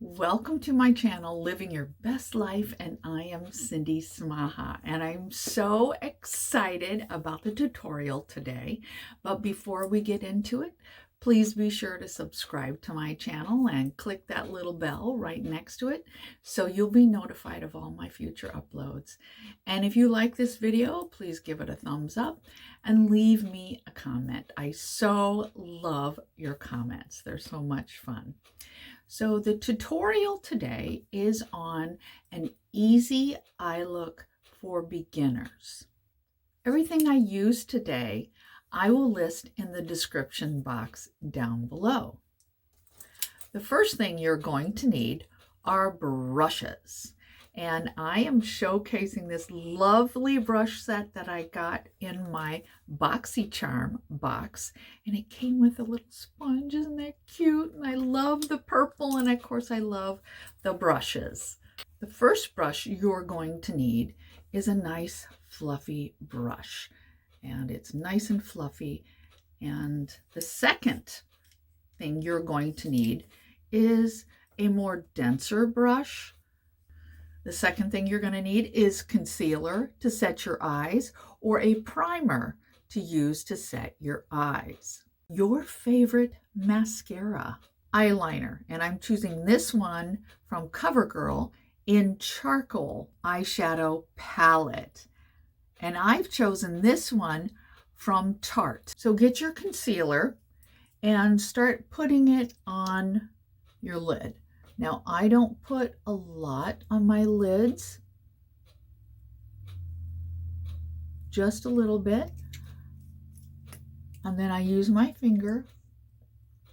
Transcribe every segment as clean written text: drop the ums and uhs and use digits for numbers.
Welcome to my channel, Living Your Best Life, and I am Cindy Smaha, and I'm so excited about the tutorial today. But before we get into it, please be sure to subscribe to my channel and click that little bell right next to it so you'll be notified of all my future uploads. And if you like this video, please give it a thumbs up and leave me a comment. I so love your comments. They're so much fun. So the tutorial today is on an easy eye look for beginners. Everything I use today, I will list in the description box down below. The first thing you're going to need are brushes. And I am showcasing this lovely brush set that I got in my BoxyCharm box. And it came with a little sponge. Isn't that cute? And I love the purple. And of course, I love the brushes. The first brush you're going to need is a nice fluffy brush. And it's nice and fluffy. And the second thing you're going to need is a more denser brush. The second thing you're going to need is concealer to set your eyes or a primer to use to set your eyes. Your favorite mascara, eyeliner, and I'm choosing this one from Covergirl in Charcoal Eyeshadow Palette. And I've chosen this one from Tarte. So get your concealer and start putting it on your lid. Now, I don't put a lot on my lids, just a little bit. And then I use my finger.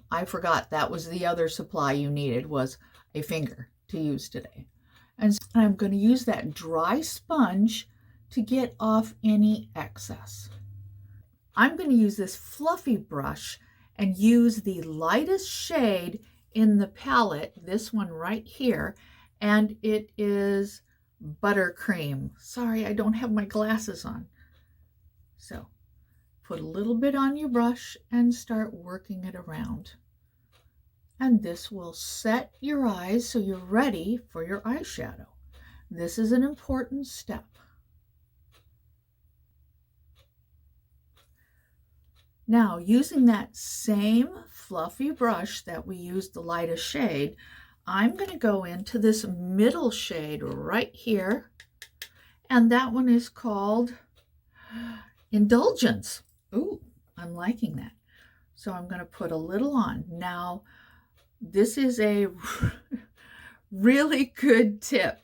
I forgot that was the other supply you needed, was a finger to use today. And so I'm going to use that dry sponge to get off any excess. I'm going to use this fluffy brush and use the lightest shade in the palette, this one right here, and it is Buttercream. Sorry, I don't have my glasses on. So put a little bit on your brush and start working it around. And this will set your eyes so you're ready for your eyeshadow. This is an important step. Now, using that same fluffy brush that we used the lightest shade, I'm going to go into this middle shade right here. And that one is called Indulgence. Ooh, I'm liking that. So I'm going to put a little on. Now, this is a really good tip.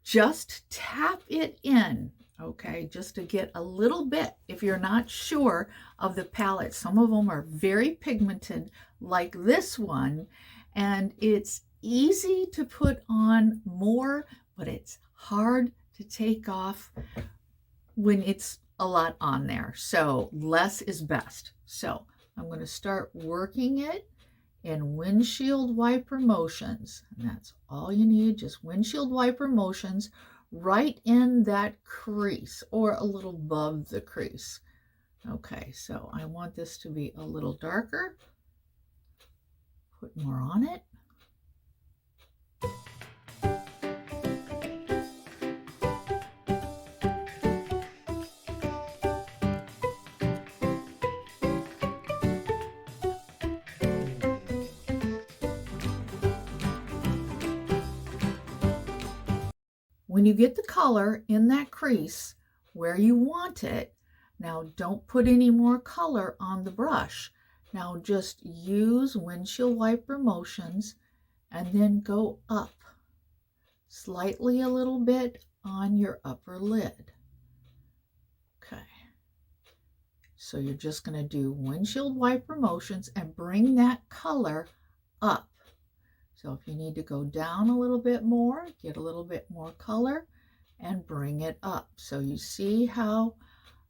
Just tap it in. Okay, just to get a little bit if you're not sure of the palette. Some of them are very pigmented like this one, and it's easy to put on more, but it's hard to take off when it's a lot on there. So less is best. So I'm going to start working it in windshield wiper motions. And that's all you need, just windshield wiper motions right in that crease or a little above the crease. Okay, so I want this to be a little darker. Put more on it. When you get the color in that crease where you want it, now don't put any more color on the brush. Now just use windshield wiper motions and then go up slightly a little bit on your upper lid. Okay. So you're just going to do windshield wiper motions and bring that color up. So if you need to go down a little bit more, get a little bit more color and bring it up. So you see how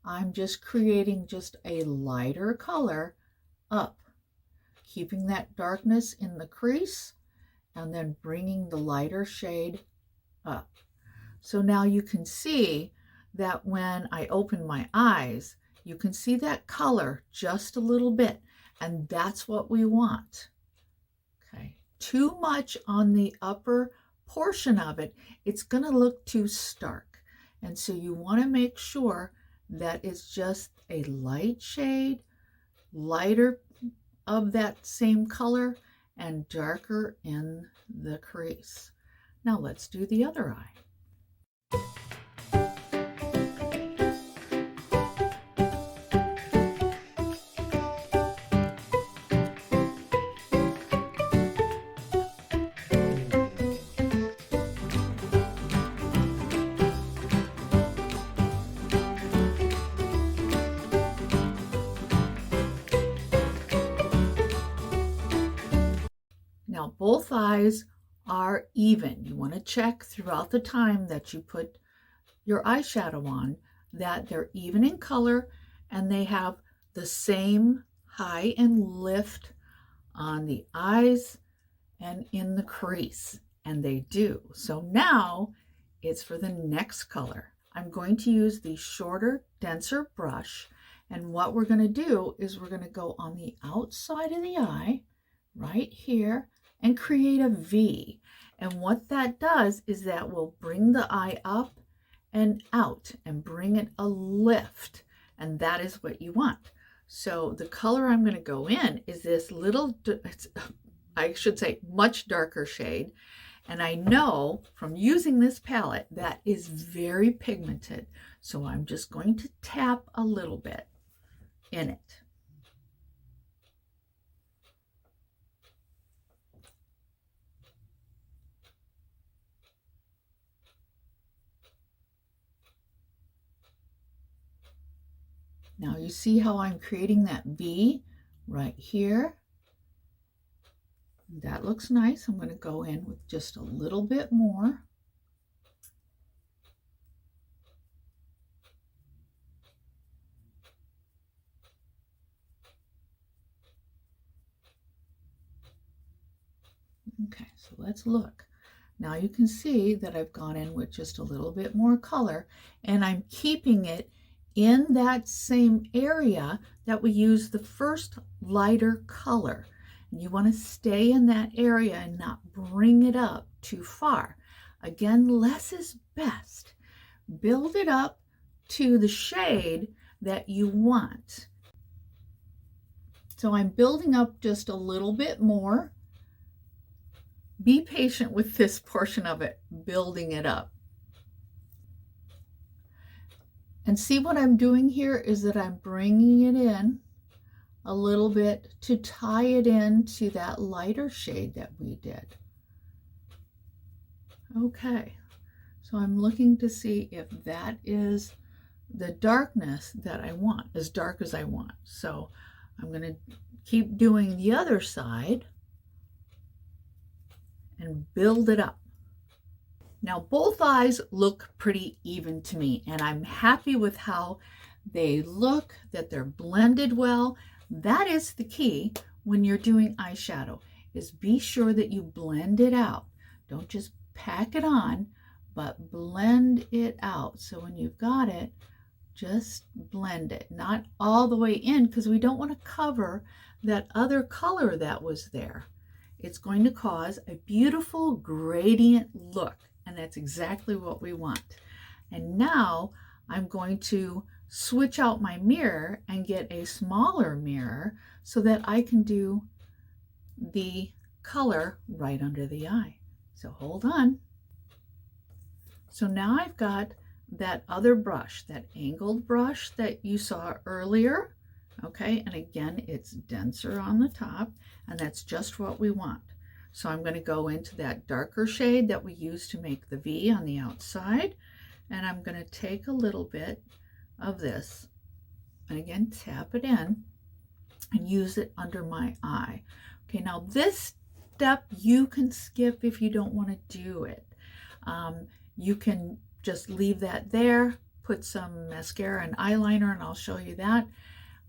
I'm just creating just a lighter color up, keeping that darkness in the crease and then bringing the lighter shade up. So now you can see that when I open my eyes, you can see that color just a little bit, and that's what we want. Okay. too much on the upper portion of it, it's going to look too stark. And so you want to make sure that it's just a light shade, lighter of that same color, and darker in the crease. Now let's do the other eye. Now both eyes are even. You want to check throughout the time that you put your eyeshadow on that they're even in color and they have the same high and lift on the eyes and in the crease, and they do. So now it's for the next color. I'm going to use the shorter, denser brush, and what we're going to do is we're going to go on the outside of the eye right here and create a V. And what that does is that will bring the eye up and out and bring it a lift. And that is what you want. So the color I'm going to go in is this little, I should say, much darker shade. And I know from using this palette that is very pigmented. So I'm just going to tap a little bit in it. Now you see how I'm creating that V right here. That looks nice. I'm going to go in with just a little bit more. Okay, so let's look. Now you can see that I've gone in with just a little bit more color, and I'm keeping it in that same area that we used the first lighter color. And you want to stay in that area and not bring it up too far. Again, less is best. Build it up to the shade that you want. So I'm building up just a little bit more. Be patient with this portion of it, building it up. And see what I'm doing here is that I'm bringing it in a little bit to tie it into that lighter shade that we did. Okay, so I'm looking to see if that is the darkness that I want, as dark as I want. So I'm going to keep doing the other side and build it up. Now both eyes look pretty even to me, and I'm happy with how they look, that they're blended well. That is the key when you're doing eyeshadow, is be sure that you blend it out. Don't just pack it on, but blend it out. So when you've got it, just blend it, not all the way in, because we don't want to cover that other color that was there. It's going to cause a beautiful gradient look. And that's exactly what we want. And now I'm going to switch out my mirror and get a smaller mirror so that I can do the color right under the eye. So hold on. So now I've got that other brush, that angled brush that you saw earlier. Okay, and again, it's denser on the top, and that's just what we want. So I'm going to go into that darker shade that we used to make the V on the outside, and I'm going to take a little bit of this, and again, tap it in and use it under my eye. Okay, now this step you can skip if you don't want to do it. You can just leave that there, put some mascara and eyeliner, and I'll show you that.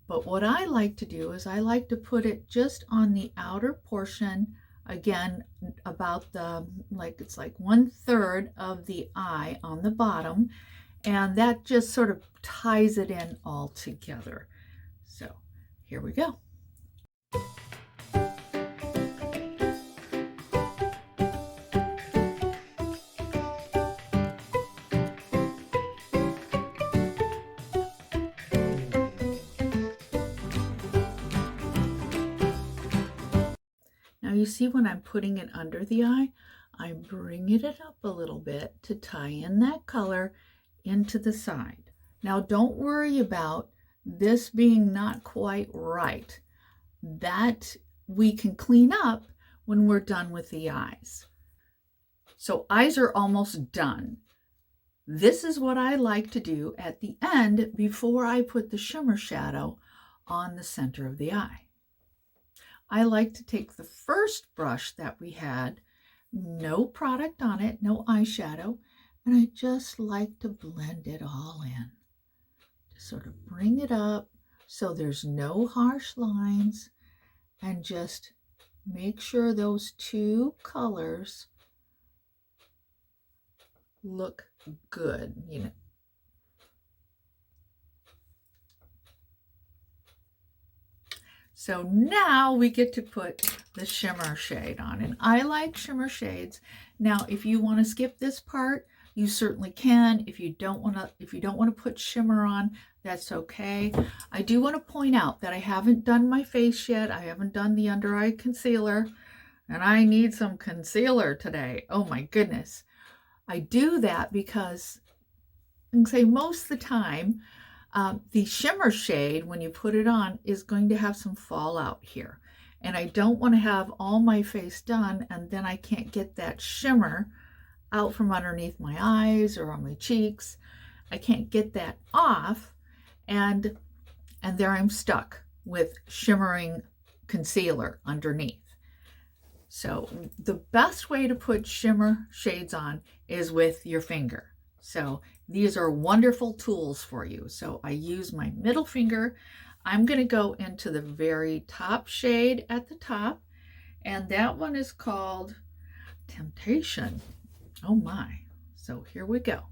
But what I like to do is I like to put it just on the outer portion, again, about the, it's like 1/3 of the eye on the bottom, and that just sort of ties it in all together. So here we go. you see when I'm putting it under the eye, I'm bringing it up a little bit to tie in that color into the side. Now don't worry about this being not quite right. That we can clean up when we're done with the eyes. So eyes are almost done. This is what I like to do at the end before I put the shimmer shadow on the center of the eye. I like to take the first brush that we had, no product on it, no eyeshadow, and I just like to blend it all in. Just sort of bring it up so there's no harsh lines, and just make sure those two colors look good, you know. So now we get to put the shimmer shade on, and I like shimmer shades. Now, if you want to skip this part, you certainly can. If you don't want to put shimmer on, that's okay. I do want to point out that I haven't done my face yet. I haven't done the under eye concealer, and I need some concealer today. Oh my goodness. I do that because I can say most of the time, the shimmer shade, when you put it on, is going to have some fallout here. And I don't want to have all my face done and then I can't get that shimmer out from underneath my eyes or on my cheeks. I can't get that off, and there I'm stuck with shimmering concealer underneath. So the best way to put shimmer shades on is with your finger. So these are wonderful tools for you. So I use my middle finger. I'm going to go into the very top shade at the top, and that one is called Temptation. Oh my. So here we go.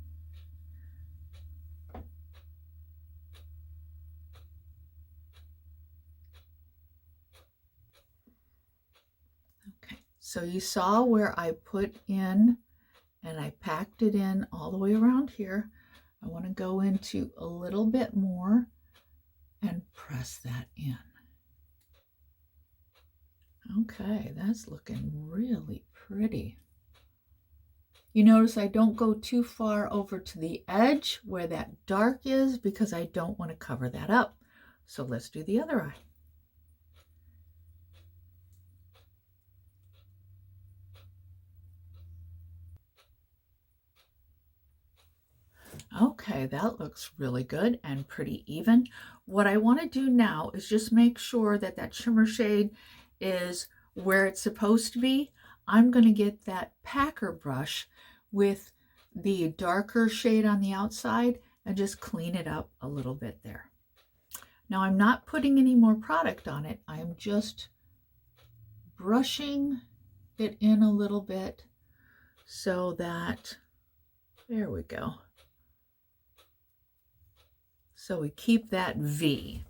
Okay, so you saw where I put in and I packed it in all the way around here. I want to go into a little bit more and press that in. Okay, that's looking really pretty. You notice I don't go too far over to the edge where that dark is because I don't want to cover that up. So let's do the other eye. Okay, that looks really good and pretty even. What I want to do now is just make sure that that shimmer shade is where it's supposed to be. I'm going to get that packer brush with the darker shade on the outside and just clean it up a little bit there. Now I'm not putting any more product on it. I'm just brushing it in a little bit so that, there we go. So we keep that V.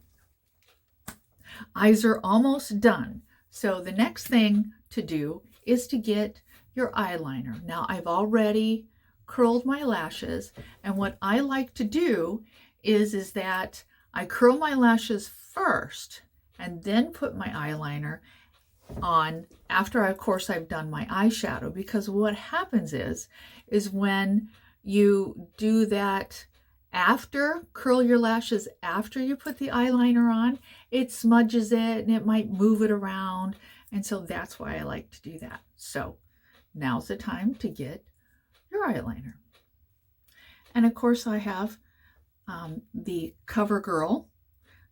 Eyes are almost done. So the next thing to do is to get your eyeliner. Now I've already curled my lashes, and what I like to do is that I curl my lashes first and then put my eyeliner on after, of course, I've done my eyeshadow, because what happens is when you do that after, curl your lashes after you put the eyeliner on, it smudges it and it might move it around. And so that's why I like to do that. So now's the time to get your eyeliner. And of course I have the Covergirl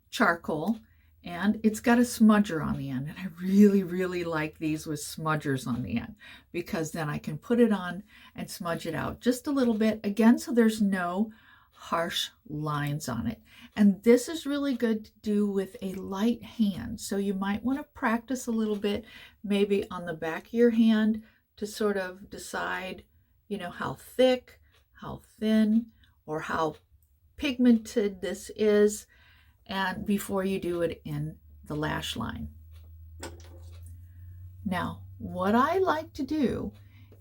charcoal, and it's got a smudger on the end. And I really, really like these with smudgers on the end, because then I can put it on and smudge it out just a little bit, again, so there's no harsh lines on it. And this is really good to do with a light hand. So you might want to practice a little bit, maybe on the back of your hand, to sort of decide, you know, how thick, how thin, or how pigmented this is, and before you do it in the lash line. Now, what I like to do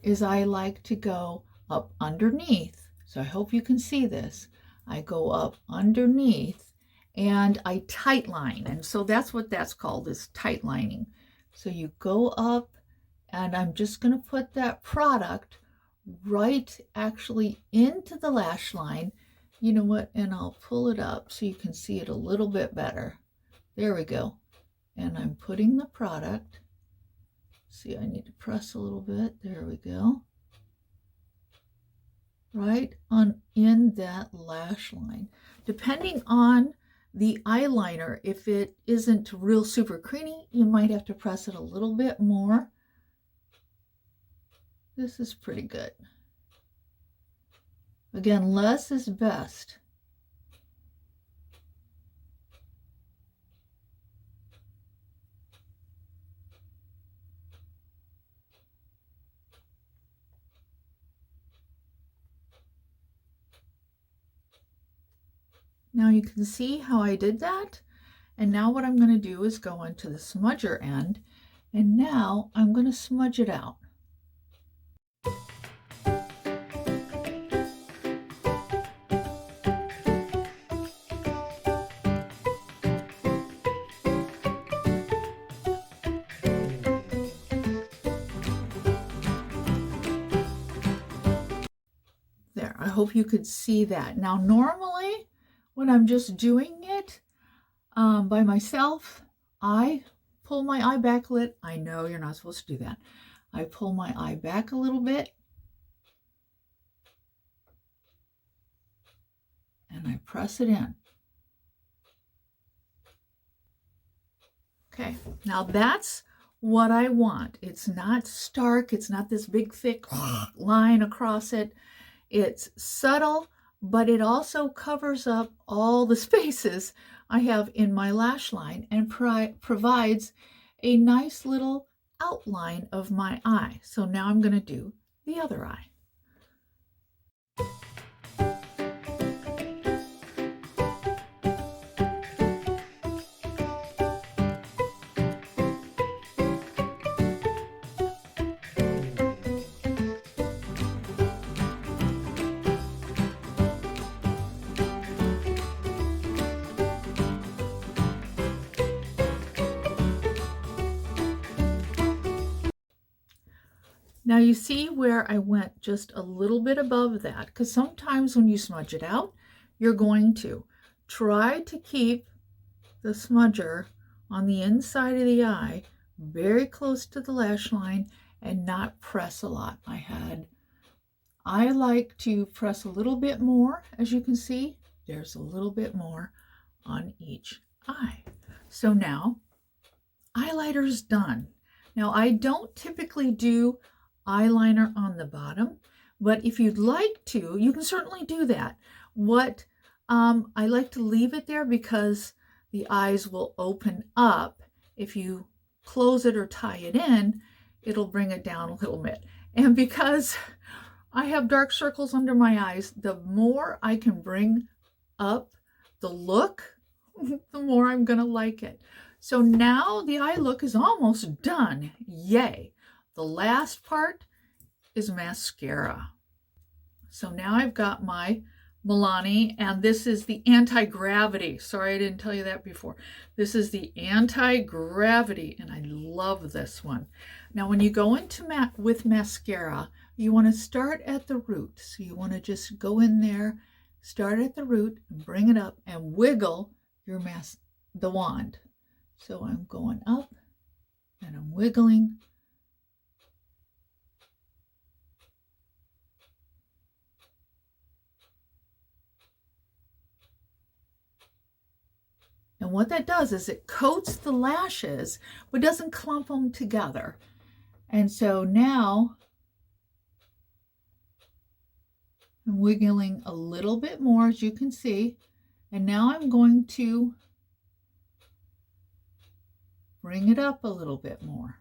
is I like to go up underneath. So I hope you can see this. I go up underneath and I tight line. And so that's what that's called, is tight lining. So you go up, and I'm just going to put that product right actually into the lash line. You know what? And I'll pull it up so you can see it a little bit better. There we go. And I'm putting the product. See, I need to press a little bit. There we go. Right on in that lash line. Depending on the eyeliner, if it isn't real super creamy, you might have to press it a little bit more. This is pretty good. Again, less is best. Now you can see how I did that. And now what I'm going to do is go into the smudger end, and now I'm going to smudge it out. There, I hope you could see that. Now normally when I'm just doing it by myself, I pull my eye back a little. I know you're not supposed to do that. I pull my eye back a little bit and I press it in. Okay, now that's what I want. It's not stark. It's not this big thick line across it. It's subtle, but it also covers up all the spaces I have in my lash line and provides a nice little outline of my eye. So now I'm going to do the other eye. Now you see where I went just a little bit above that, because sometimes when you smudge it out, you're going to try to keep the smudger on the inside of the eye very close to the lash line and not press a lot. I like to press a little bit more. As you can see, there's a little bit more on each eye. So now eyeliner's done. Now I don't typically do eyeliner on the bottom, but if you'd like to, you can certainly do that. What I like to leave it there because the eyes will open up. If you close it or tie it in, it'll bring it down a little bit. And because I have dark circles under my eyes, the more I can bring up the look, the more I'm gonna like it. So now the eye look is almost done. Yay. The last part is mascara. So now I've got my Milani, and this is the anti-gravity. Sorry, I didn't tell you that before. This is the anti-gravity, and I love this one. Now, when you go into with mascara, you want to start at the root. So you want to just go in there, start at the root, and bring it up, and wiggle your the wand. So I'm going up, and I'm wiggling. And what that does is it coats the lashes, but doesn't clump them together. And so now I'm wiggling a little bit more, as you can see. And now I'm going to bring it up a little bit more.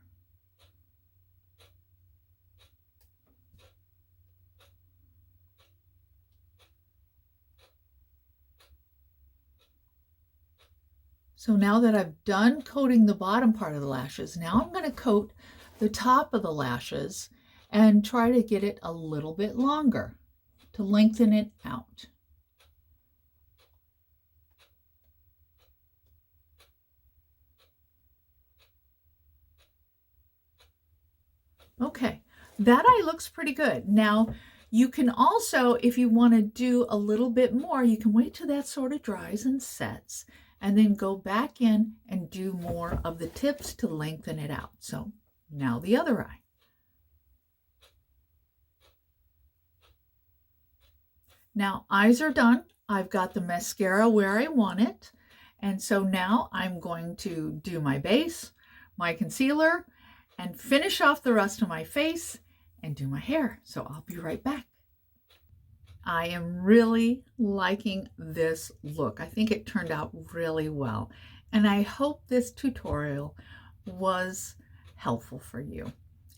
So now that I've done coating the bottom part of the lashes, now I'm going to coat the top of the lashes and try to get it a little bit longer to lengthen it out. Okay, that eye looks pretty good. Now, you can also, if you want to do a little bit more, you can wait till that sort of dries and sets, and then go back in and do more of the tips to lengthen it out. So now the other eye. Now eyes are done. I've got the mascara where I want it. And so now I'm going to do my base, my concealer, and finish off the rest of my face and do my hair. So I'll be right back. I am really liking this look. I think it turned out really well. And I hope this tutorial was helpful for you.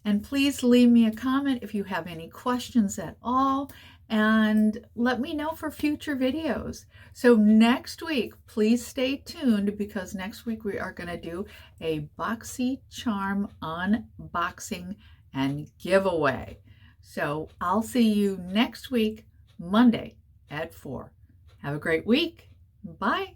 And please leave me a comment if you have any questions at all, and let me know for future videos. So next week, please stay tuned, because next week we are going to do a BoxyCharm unboxing and giveaway. So I'll see you next week, Monday at 4. Have a great week. Bye.